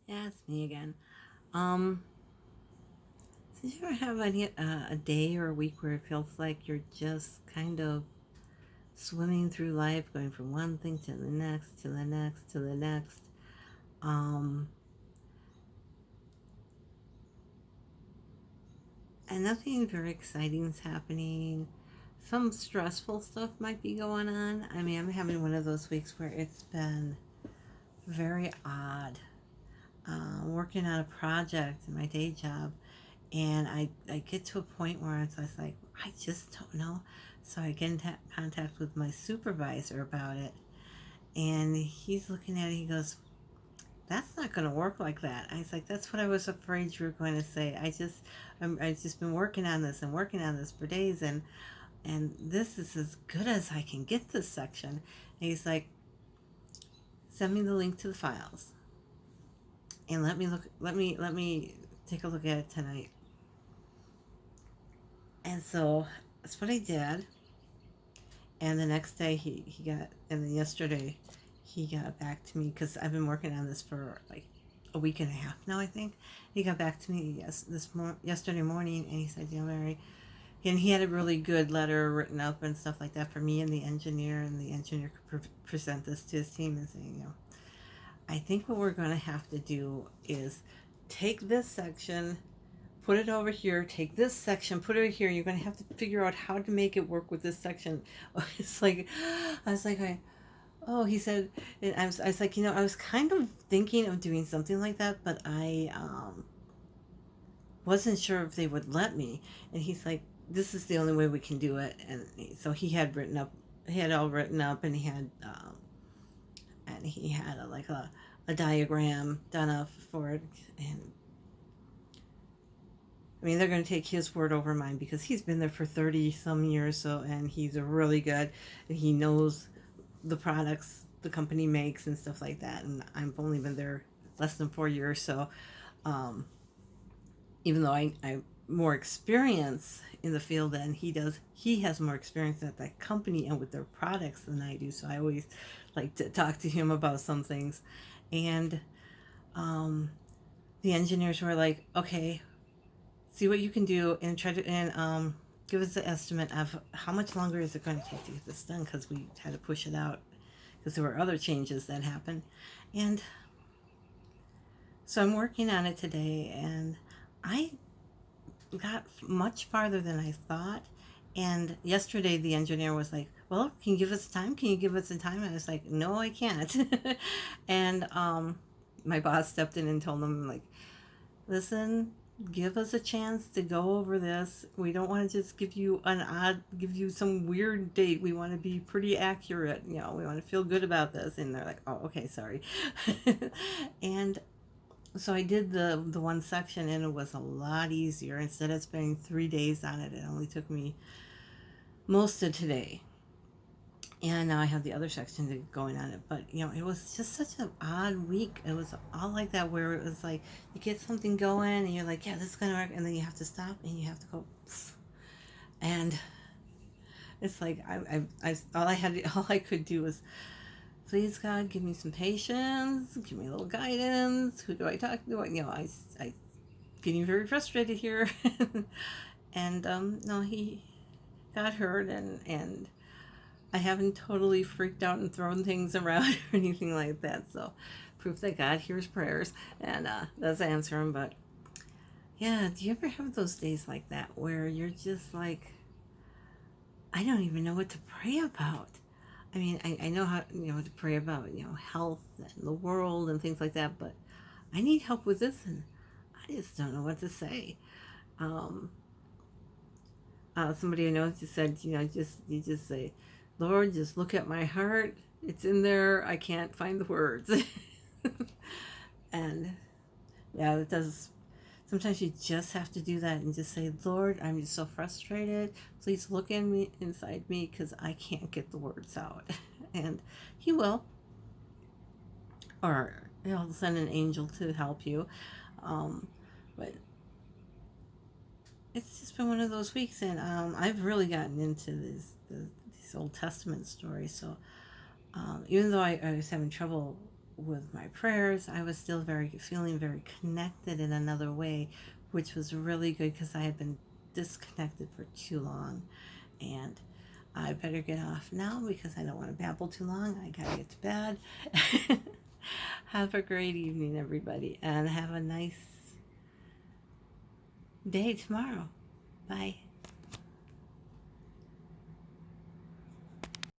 Yeah, it's me again. Um, did you ever have a day or a week where it feels like you're just kind of swimming through life, going from one thing to the next, to the next, to the next, um, and nothing very exciting is happening. Some stressful stuff might be going on. I mean, I'm having one of those weeks where it's been very odd. Working on a project in my day job, and I get to a point where it's just like, I just don't know. So I get in contact with my supervisor about it, and he's looking at it. He goes, "That's not going to work like that." I was like, "That's what I was afraid you were going to say. I've just been working on this and working on this for days, and this is as good as I can get this section." And he's like, "Send me the link to the files and let me look. Let me take a look at it tonight." And so that's what I did. And the next day he got, and then yesterday he got back to me because I've been working on this for like a week and a half now, I think. He got back to me yesterday morning, and he said, Mary, and he had a really good letter written up and stuff like that for me and the engineer, and the engineer could present this to his team and saying, I think what we're going to have to do is take this section, put it over here, take this section, put it here. You're going to have to figure out how to make it work with this section. It's like, I was like, oh, he said, and I was like, I was kind of thinking of doing something like that, but I wasn't sure if they would let me. And he's like, this is the only way we can do it. And so he had all written up, and he had a diagram done up for it. And I mean, they're going to take his word over mine because he's been there for 30 some years. So, and he's a really good, and he knows the products the company makes and stuff like that. And I've only been there less than 4 years. So, um, even though I more experience in the field than he does, he has more experience at that company and with their products than I do. So I always like to talk to him about some things. And um, the engineers were like, okay, see what you can do and try to, and give us an estimate of how much longer is it going to take to get this done, because we had to push it out because there were other changes that happened. And so I'm working on it today, and I got much farther than I thought. And yesterday, the engineer was like, "Well, can you give us time? Can you give us some time?" And I was like, "No, I can't." And my boss stepped in and told him, like, "Listen, give us a chance to go over this. We don't want to just give you some weird date. We want to be pretty accurate. We want to feel good about this." And they're like, "Oh, okay, sorry." And so I did the one section, and it was a lot easier. Instead of spending 3 days on it, it only took me most of today. And now I have the other section going on it. But it was just such an odd week. It was all like that, where it was like you get something going and you're like, yeah, this is gonna work, and then you have to stop and you have to go, and it's like all I could do was, please God, give me some patience, give me a little guidance. Who do I talk to? I getting very frustrated here. And no, he got hurt, and I haven't totally freaked out and thrown things around or anything like that. So, proof that God hears prayers and does answer them. But yeah, do you ever have those days like that where you're just like, I don't even know what to pray about? I mean, I know how to pray about health and the world and things like that, but I need help with this, and I just don't know what to say. Um, Somebody I know just said, you just say, Lord, just look at my heart. It's in there. I can't find the words. And yeah, it does. Sometimes you just have to do that and just say, Lord, I'm just so frustrated. Please look in me inside me because I can't get the words out. And He will, or He'll send an angel to help you. Um, but it's just been one of those weeks, and I've really gotten into these Old Testament stories. So even though I was having trouble with my prayers. I was still feeling very connected in another way, which was really good because I had been disconnected for too long. And I better get off now because I don't want to babble too long. I gotta get to bed. Have a great evening, everybody, and have a nice day tomorrow. Bye.